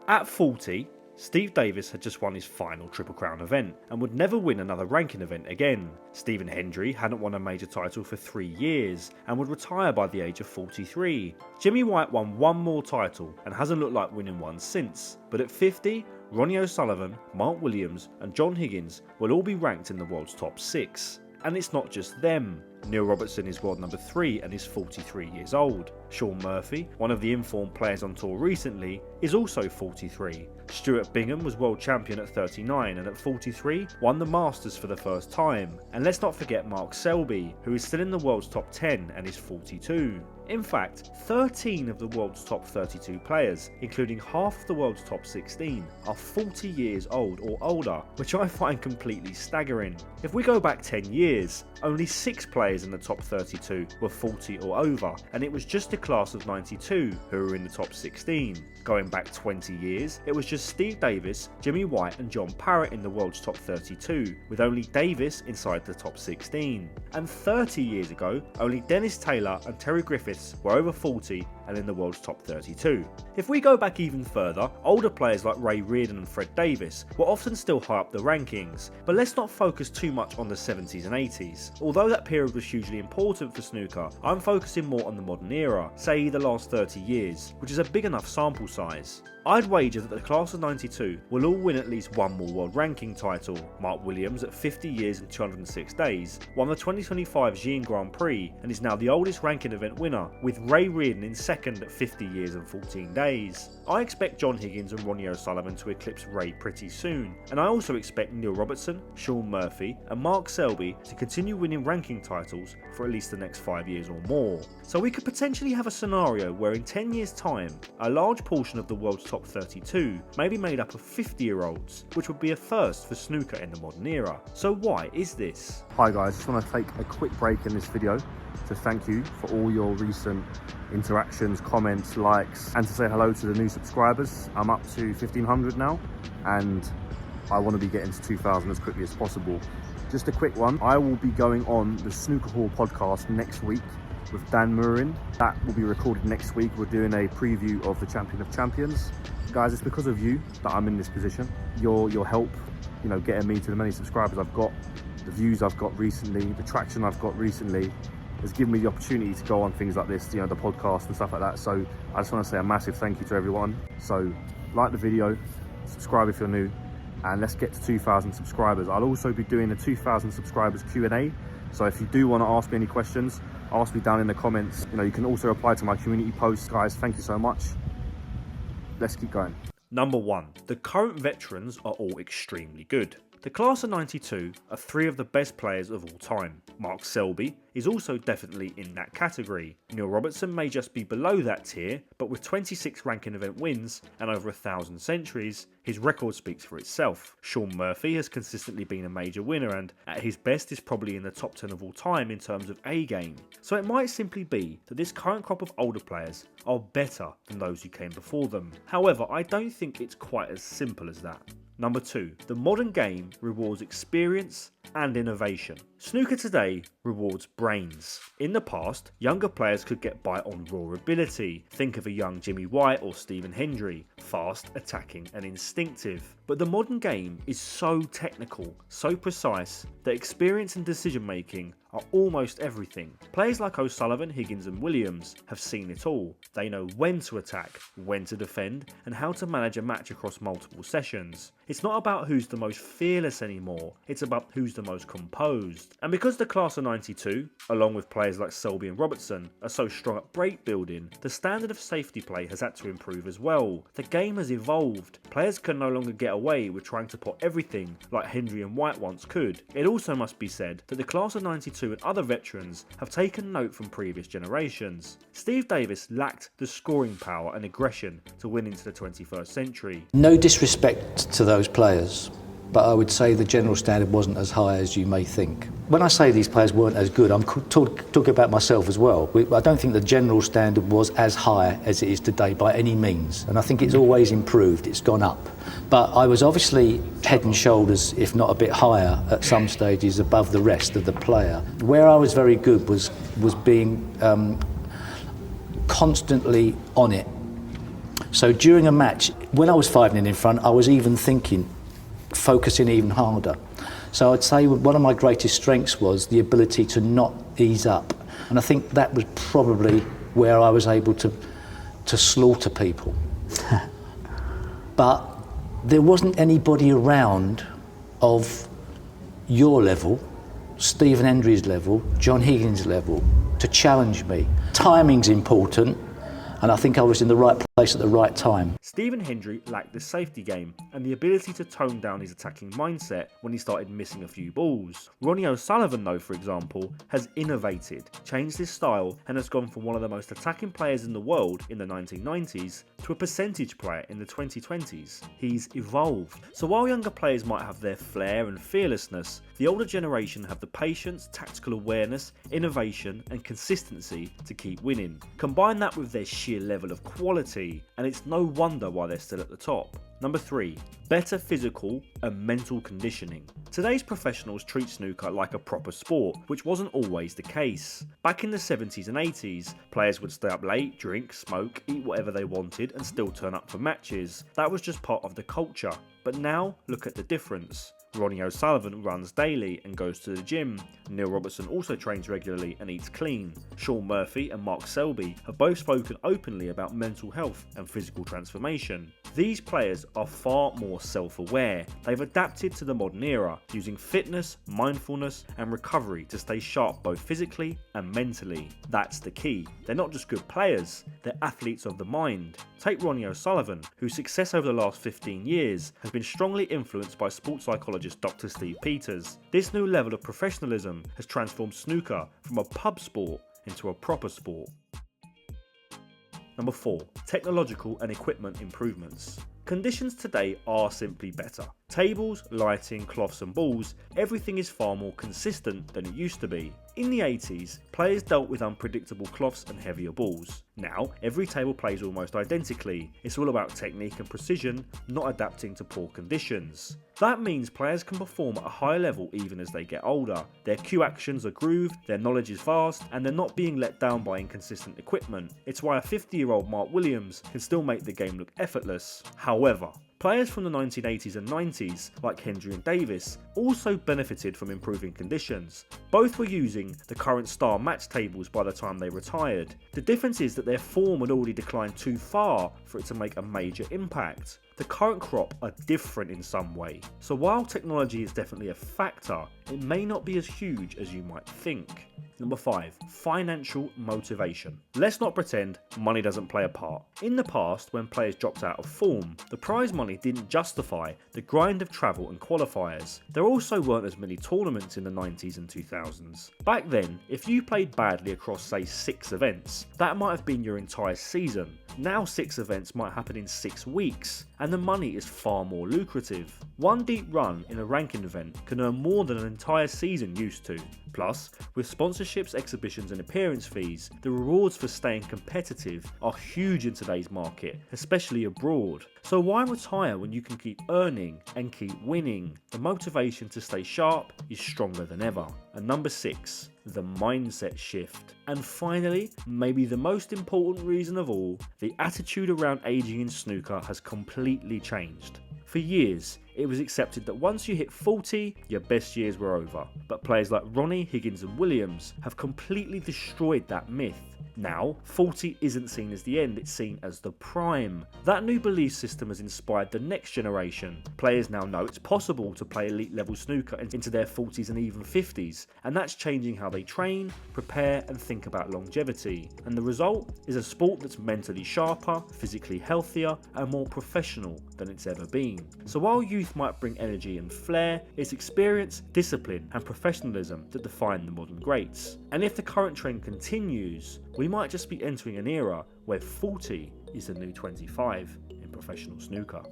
At 40, Steve Davis had just won his final Triple Crown event and would never win another ranking event again. Stephen Hendry hadn't won a major title for 3 years and would retire by the age of 43. Jimmy White won one more title and hasn't looked like winning one since, but at 50, Ronnie O'Sullivan, Mark Williams and John Higgins will all be ranked in the world's top 6. And it's not just them. Neil Robertson is world number 3 and is 43 years old. Shaun Murphy, one of the informed players on tour recently, is also 43. Stuart Bingham was world champion at 39 and at 43 won the Masters for the first time. And let's not forget Mark Selby, who is still in the world's top 10 and is 42. In fact, 13 of the world's top 32 players, including half of the world's top 16, are 40 years old or older, which I find completely staggering. If we go back 10 years, only 6 players in the top 32 were 40 or over, and it was just a class of 92 who were in the top 16. Going back 20 years, it was just Steve Davis, Jimmy White and John Parrott in the world's top 32, with only Davis inside the top 16. And 30 years ago, only Dennis Taylor and Terry Griffiths were over 40 and in the world's top 32. If we go back even further, older players like Ray Reardon and Fred Davis were often still high up the rankings, but let's not focus too much on the 70s and 80s. Although that period was hugely important for snooker, I'm focusing more on the modern era, say the last 30 years, which is a big enough sample size. I'd wager that the class of 92 will all win at least one more world ranking title. Mark Williams, at 50 years and 206 days, won the 2025 Xi'an Grand Prix and is now the oldest ranking event winner, with Ray Reardon in second at 50 years and 14 days. I expect John Higgins and Ronnie O'Sullivan to eclipse Ray pretty soon, and I also expect Neil Robertson, Shaun Murphy and Mark Selby to continue winning ranking titles for at least the next 5 years or more. So we could potentially have a scenario where in 10 years time, a large portion of the world's top 32 may be made up of 50-year-olds, which would be a first for snooker in the modern era. So why is this? Hi guys, just want to take a quick break in this video to thank you for all your recent interactions, comments, likes, and to say hello to the new subscribers. I'm up to 1,500 now, and I want to be getting to 2,000 as quickly as possible. Just a quick one, I will be going on the Snooker Hall podcast next week with Dan Murin. That will be recorded next week. We're doing a preview of the Champion of Champions. Guys, it's because of you that I'm in this position. Your help, getting me to the many subscribers I've got, the views I've got recently, the traction I've got recently, has given me the opportunity to go on things like this, the podcast and stuff like that. So I just want to say a massive thank you to everyone. So like the video, subscribe if you're new, and let's get to 2,000 subscribers. I'll also be doing a 2,000 subscribers Q&A. So if you do want to ask me any questions, ask me down in the comments. You can also reply to my community posts. Guys, thank you so much. Let's keep going. Number 1. The current veterans are all extremely good. The class of 92 are 3 of the best players of all time. Mark Selby is also definitely in that category. Neil Robertson may just be below that tier, but with 26 ranking event wins and over 1,000 centuries, his record speaks for itself. Shaun Murphy has consistently been a major winner and at his best is probably in the top 10 of all time in terms of A game. So it might simply be that this current crop of older players are better than those who came before them. However, I don't think it's quite as simple as that. Number 2. The modern game rewards experience and innovation. Snooker today rewards brains. In the past, younger players could get by on raw ability. Think of a young Jimmy White or Stephen Hendry, fast, attacking and instinctive. But the modern game is so technical, so precise, that experience and decision making are almost everything. Players like O'Sullivan, Higgins and Williams have seen it all. They know when to attack, when to defend, and how to manage a match across multiple sessions. It's not about who's the most fearless anymore, it's about who's the most composed. And because the class of 92, along with players like Selby and Robertson, are so strong at break building, the standard of safety play has had to improve as well. The game has evolved. Players can no longer get away with trying to put everything like Hendry and White once could. It also must be said that the class of 92 and other veterans have taken note from previous generations. Steve Davis lacked the scoring power and aggression to win into the 21st century. No disrespect to those players, but I would say the general standard wasn't as high as you may think. When I say these players weren't as good, I'm talking about myself as well. I don't think the general standard was as high as it is today by any means, and I think it's always improved, it's gone up. But I was obviously head and shoulders, if not a bit higher, at some stages above the rest of the player. Where I was very good was being constantly on it, So during a match, when I was 5-0 in front, I was even thinking, focusing even harder. So I'd say one of my greatest strengths was the ability to not ease up. And I think that was probably where I was able to slaughter people. But there wasn't anybody around of your level, Stephen Hendry's level, John Higgins' level, to challenge me. Timing's important, and I think I was in the right place at the right time. Stephen Hendry lacked the safety game and the ability to tone down his attacking mindset when he started missing a few balls. Ronnie O'Sullivan, though, for example, has innovated, changed his style, and has gone from one of the most attacking players in the world in the 1990s to a percentage player in the 2020s. He's evolved. So while younger players might have their flair and fearlessness, the older generation have the patience, tactical awareness, innovation, and consistency to keep winning. Combine that with their sheer level of quality, and it's no wonder why they're still at the top. Number 3. Better physical and mental conditioning. Today's professionals treat snooker like a proper sport, which wasn't always the case. Back in the 70s and 80s, players would stay up late, drink, smoke, eat whatever they wanted and still turn up for matches. That was just part of the culture. But now, look at the difference. Ronnie O'Sullivan runs daily and goes to the gym. Neil Robertson also trains regularly and eats clean. Shaun Murphy and Selby have both spoken openly about mental health and physical transformation. These players are far more self-aware. They've adapted to the modern era, using fitness, mindfulness and recovery to stay sharp both physically and mentally. That's the key. They're not just good players, they're athletes of the mind. Take Ronnie O'Sullivan, whose success over the last 15 years has been strongly influenced by sports psychologist Dr. Steve Peters. This new level of professionalism has transformed snooker from a pub sport into a proper sport. Number 4. Technological and equipment improvements. Conditions today are simply better. Tables, lighting, cloths and balls, everything is far more consistent than it used to be. In the 80s, players dealt with unpredictable cloths and heavier balls. Now, every table plays almost identically. It's all about technique and precision, not adapting to poor conditions. That means players can perform at a high level even as they get older. Their cue actions are grooved, their knowledge is vast, and they're not being let down by inconsistent equipment. It's why a 50-year-old Mark Williams can still make the game look effortless. However, players from the 1980s and 90s, like Hendry and Davis, also benefited from improving conditions. Both were using the current star match tables by the time they retired. The difference is that their form had already declined too far for it to make a major impact. The current crop are different in some way. So while technology is definitely a factor, it may not be as huge as you might think. Number 5. Financial motivation. Let's not pretend money doesn't play a part. In the past, when players dropped out of form, the prize money didn't justify the grind of travel and qualifiers. There also weren't as many tournaments in the 90s and 2000s. Back then, if you played badly across say 6 events, that might have been your entire season. Now 6 events might happen in 6 weeks, and the money is far more lucrative. One deep run in a ranking event can earn more than an entire season used to. Plus, with sponsorships, exhibitions and appearance fees, the rewards for staying competitive are huge in today's market, especially abroad. So why retire when you can keep earning and keep winning? The motivation to stay sharp is stronger than ever. And number 6, the mindset shift. And finally, maybe the most important reason of all, the attitude around aging in snooker has completely changed. For years, it was accepted that once you hit 40, your best years were over. But players like Ronnie, Higgins and Williams have completely destroyed that myth. Now, 40 isn't seen as the end, it's seen as the prime. That new belief system has inspired the next generation. Players now know it's possible to play elite level snooker into their 40s and even 50s, and that's changing how they train, prepare and think about longevity. And the result is a sport that's mentally sharper, physically healthier and more professional than it's ever been. So while youth might bring energy and flair, it's experience, discipline and professionalism that define the modern greats. And if the current trend continues, we might just be entering an era where 40 is the new 25 in professional snooker.